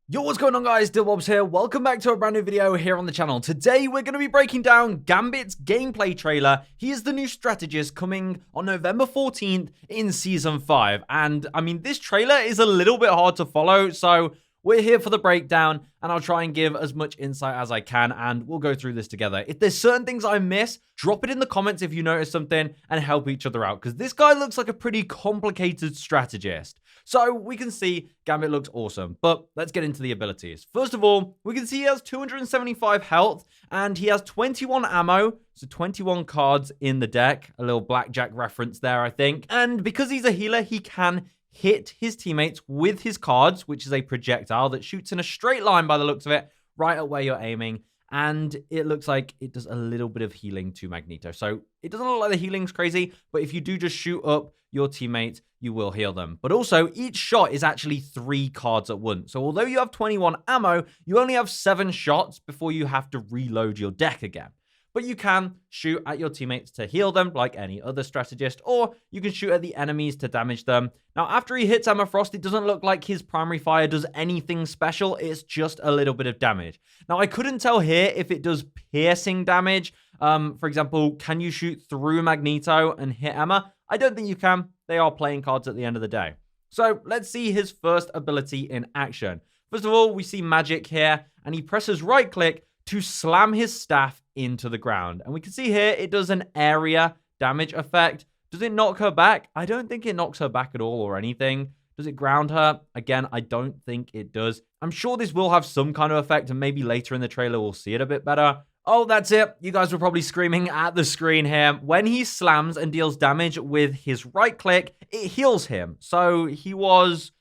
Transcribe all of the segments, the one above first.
Yo, what's going on, guys? Dillbobs here. Welcome back to a brand new video here on the channel. Today, we're going to be breaking down Gambit's gameplay trailer. He is the new strategist coming on November 14th in Season 5. And, I mean, this trailer is a little bit hard to follow, so we're here for the breakdown, and I'll try and give as much insight as I can, and we'll go through this together. If there's certain things I miss, drop it in the comments if you notice something, and help each other out, because this guy looks like a pretty complicated strategist. So we can see Gambit looks awesome, but let's get into the abilities. First of all, we can see he has 275 health, and he has 21 ammo, so 21 cards in the deck. A little blackjack reference there, I think. And because he's a healer, he can hit his teammates with his cards, which is a projectile that shoots in a straight line by the looks of it, right at where you're aiming. And it looks like it does a little bit of healing to Magneto. So it doesn't look like the healing's crazy, but if you do just shoot up your teammates, you will heal them. But also, each shot is actually 3 cards at once. So although you have 21 ammo, you only have 7 shots before you have to reload your deck again. But you can shoot at your teammates to heal them like any other strategist, or you can shoot at the enemies to damage them. Now, after he hits Emma Frost, it doesn't look like his primary fire does anything special. It's just a little bit of damage. Now, I couldn't tell here if it does piercing damage. For example, can you shoot through Magneto and hit Emma? I don't think you can. They are playing cards at the end of the day. So let's see his first ability in action. First of all, we see Magic here, and he presses right click to slam his staff into the ground. And we can see here it does an area damage effect. Does it knock her back? I don't think it knocks her back at all or anything. Does it ground her? Again, I don't think it does. I'm sure this will have some kind of effect, and maybe later in the trailer we'll see it a bit better. Oh, that's it. You guys were probably screaming at the screen here. When he slams and deals damage with his right click, it heals him. So he was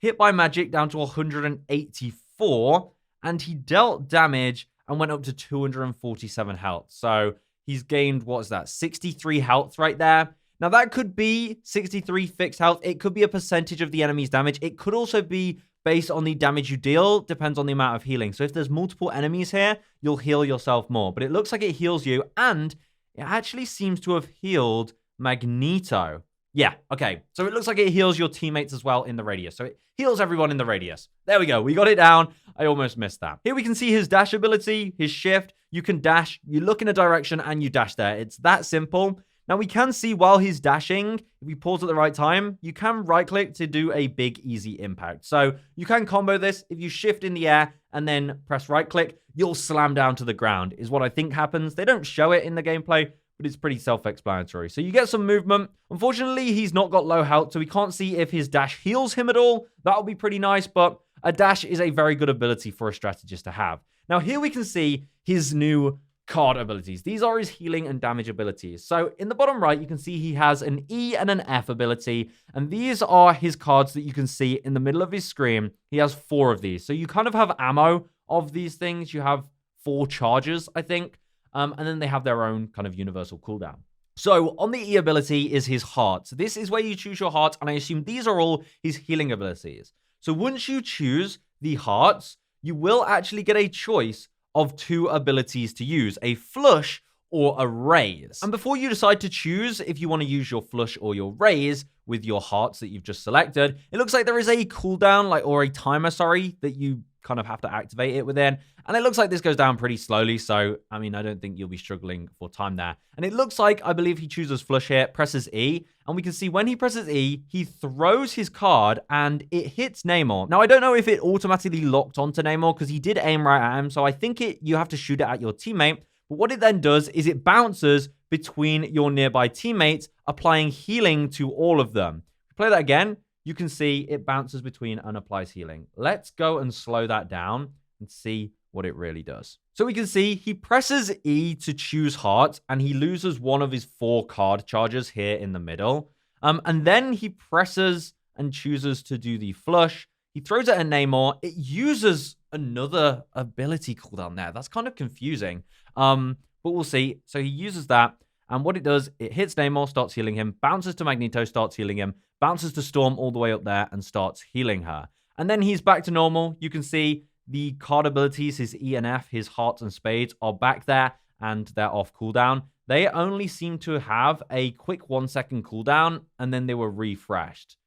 hit by magic down to 184, and he dealt damage and went up to 247 health. So he's gained, what's that, 63 health right there. Now, that could be 63 fixed health. It could be a percentage of the enemy's damage. It could also be based on the damage you deal. Depends on the amount of healing. So if there's multiple enemies here, you'll heal yourself more. But it looks like it heals you, and it actually seems to have healed Magneto. Yeah, okay. So it looks like it heals your teammates as well in the radius. So it heals everyone in the radius. There we go. We got it down. I almost missed that. Here we can see his dash ability, his shift. You can dash, you look in a direction, and you dash there. It's that simple. Now, we can see while he's dashing, if we pause at the right time, you can right-click to do a big, easy impact. So you can combo this. If you shift in the air and then press right-click, you'll slam down to the ground, is what I think happens. They don't show it in the gameplay, but it's pretty self-explanatory. So you get some movement. Unfortunately, he's not got low health, so we can't see if his dash heals him at all. That would be pretty nice, but a dash is a very good ability for a strategist to have. Now, here we can see his new card abilities. These are his healing and damage abilities. So in the bottom right, you can see he has an E and an F ability, and these are his cards that you can see in the middle of his screen. He has 4 of these. So you kind of have ammo of these things. You have 4 charges, I think. And then they have their own kind of universal cooldown. So on the E ability is his heart. So this is where you choose your heart, and I assume these are all his healing abilities. So once you choose the hearts, you will actually get a choice of 2 abilities to use, a flush or a raise. And before you decide to choose if you want to use your flush or your raise with your hearts that you've just selected, it looks like there is a cooldown, or a timer, that you kind of have to activate it within. And it looks like this goes down pretty slowly. So, I mean, I don't think you'll be struggling for time there. And it looks like, I believe he chooses flush here, presses E. And we can see when he presses E, he throws his card and it hits Namor. Now, I don't know if it automatically locked onto Namor because he did aim right at him. So I think you have to shoot it at your teammate. But what it then does is it bounces between your nearby teammates, applying healing to all of them. If you play that again, you can see it bounces between and applies healing. Let's go and slow that down and see what it really does. So we can see he presses E to choose heart, and he loses one of his 4 card charges here in the middle. And then he presses and chooses to do the flush. He throws it at Namor. It uses another ability cooldown there. That's kind of confusing. But we'll see. So he uses that. And what it does, it hits Namor, starts healing him, bounces to Magneto, starts healing him, bounces to Storm all the way up there and starts healing her. And then he's back to normal. You can see the card abilities, his E and F, his hearts and spades are back there and they're off cooldown. They only seem to have a quick 1-second cooldown and then they were refreshed.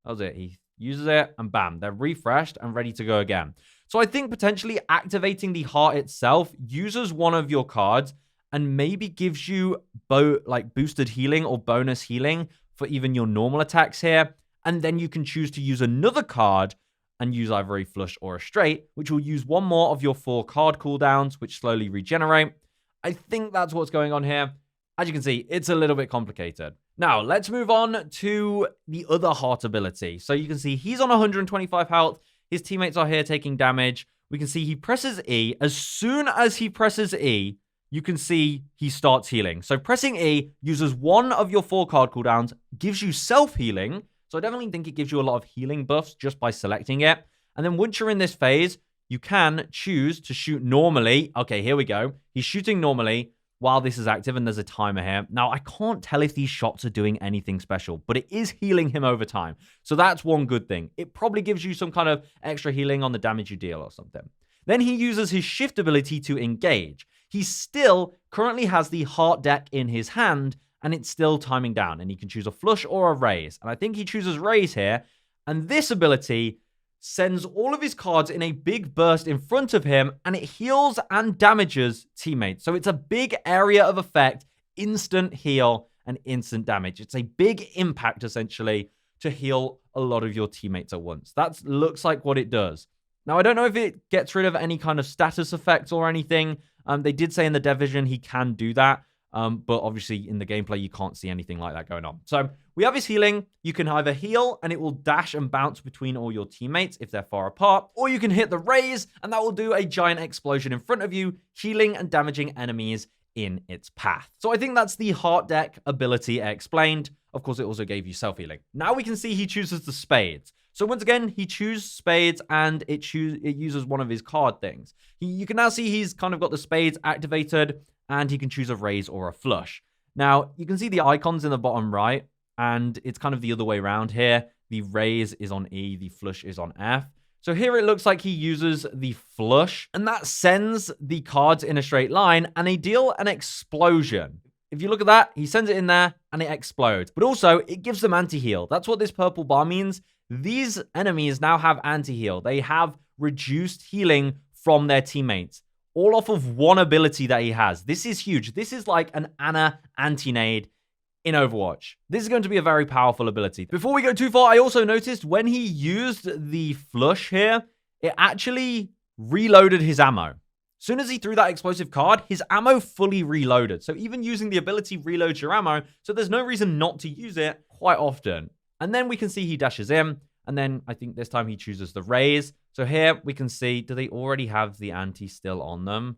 That was it. He uses it, and bam, they're refreshed and ready to go again. So I think potentially activating the heart itself uses one of your cards and maybe gives you boosted healing or bonus healing for even your normal attacks here. And then you can choose to use another card and use either a flush or a straight, which will use one more of your 4 card cooldowns, which slowly regenerate. I think that's what's going on here. As you can see, it's a little bit complicated. Now, let's move on to the other heart ability. So you can see he's on 125 health. His teammates are here taking damage. We can see he presses E. As soon as he presses E, you can see he starts healing. So pressing E uses one of your 4 card cooldowns, gives you self-healing. So I definitely think it gives you a lot of healing buffs just by selecting it. And then once you're in this phase, you can choose to shoot normally. Okay, here we go. He's shooting normally while this is active, and there's a timer here. Now, I can't tell if these shots are doing anything special, but it is healing him over time. So that's one good thing. It probably gives you some kind of extra healing on the damage you deal or something. Then he uses his shift ability to engage. He still currently has the heart deck in his hand, and it's still timing down, and he can choose a flush or a raise. And I think he chooses raise here, and this ability sends all of his cards in a big burst in front of him, and it heals and damages teammates. So it's a big area of effect, instant heal and instant damage. It's a big impact, essentially, to heal a lot of your teammates at once. That looks like what it does. Now, I don't know if it gets rid of any kind of status effects or anything. They did say in the dev vision he can do that. But obviously in the gameplay, you can't see anything like that going on. So we have his healing. You can either heal and it will dash and bounce between all your teammates if they're far apart, or you can hit the raise and that will do a giant explosion in front of you, healing and damaging enemies in its path. So I think that's the heart deck ability explained. Of course, it also gave you self-healing. Now we can see he chooses the spades. So once again, he chooses spades and it uses one of his card things. You can now see he's kind of got the spades activated, and he can choose a raise or a flush. Now, you can see the icons in the bottom right, and it's kind of the other way around here. The raise is on E, the flush is on F. So here it looks like he uses the flush, and that sends the cards in a straight line, and they deal an explosion. If you look at that, he sends it in there, and it explodes. But also, it gives them anti-heal. That's what this purple bar means. These enemies now have anti-heal. They have reduced healing from their teammates, all off of one ability that he has. This is huge. This is like an Ana anti-nade in Overwatch. This is going to be a very powerful ability. Before we go too far, I also noticed when he used the flush here, it actually reloaded his ammo. As soon as he threw that explosive card, his ammo fully reloaded. So even using the ability reloads your ammo, so there's no reason not to use it quite often. And then we can see he dashes in, and then I think this time he chooses the raise. So here we can see, do they already have the anti still on them?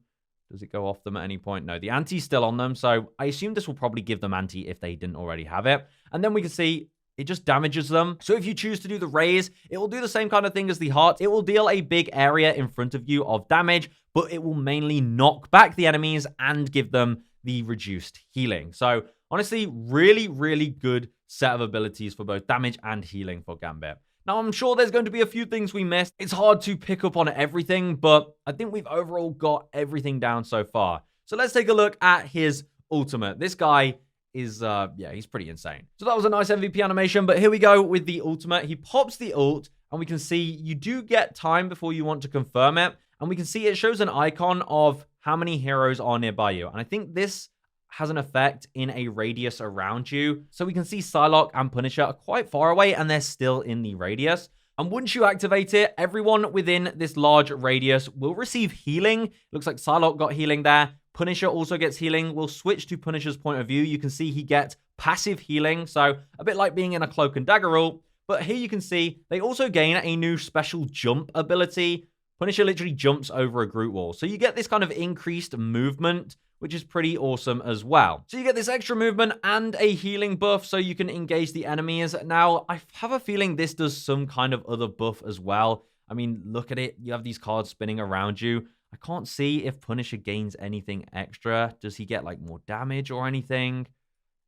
Does it go off them at any point? No, the anti's still on them. So I assume this will probably give them anti if they didn't already have it. And then we can see it just damages them. So if you choose to do the raise, it will do the same kind of thing as the heart. It will deal a big area in front of you of damage, but it will mainly knock back the enemies and give them the reduced healing. So honestly, really, really good set of abilities for both damage and healing for Gambit. Now, I'm sure there's going to be a few things we missed. It's hard to pick up on everything, but I think we've overall got everything down so far. So let's take a look at his ultimate. This guy is, he's pretty insane. So that was a nice MVP animation, but here we go with the ultimate. He pops the ult, and we can see you do get time before you want to confirm it. And we can see it shows an icon of how many heroes are nearby you. And I think this has an effect in a radius around you. So we can see Psylocke and Punisher are quite far away, and they're still in the radius. And once you activate it, everyone within this large radius will receive healing. Looks like Psylocke got healing there. Punisher also gets healing. We'll switch to Punisher's point of view. You can see he gets passive healing, so a bit like being in a Cloak and Dagger ult. But here you can see they also gain a new special jump ability. Punisher literally jumps over a group wall. So you get this kind of increased movement, which is pretty awesome as well. So you get this extra movement and a healing buff so you can engage the enemies. Now, I have a feeling this does some kind of other buff as well. I mean, look at it. You have these cards spinning around you. I can't see if Punisher gains anything extra. Does he get like more damage or anything?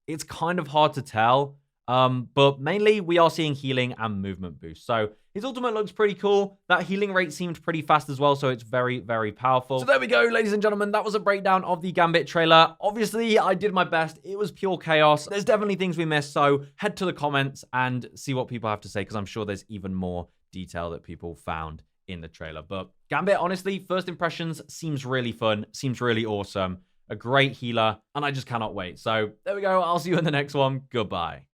It's kind of hard to tell. But mainly we are seeing healing and movement boost. So his ultimate looks pretty cool. That healing rate seemed pretty fast as well, so it's very, very powerful. So there we go, ladies and gentlemen. That was a breakdown of the Gambit trailer. Obviously, I did my best. It was pure chaos. There's definitely things we missed, so head to the comments and see what people have to say, because I'm sure there's even more detail that people found in the trailer. But Gambit, honestly, first impressions, seems really fun, seems really awesome. A great healer, and I just cannot wait. So there we go. I'll see you in the next one. Goodbye.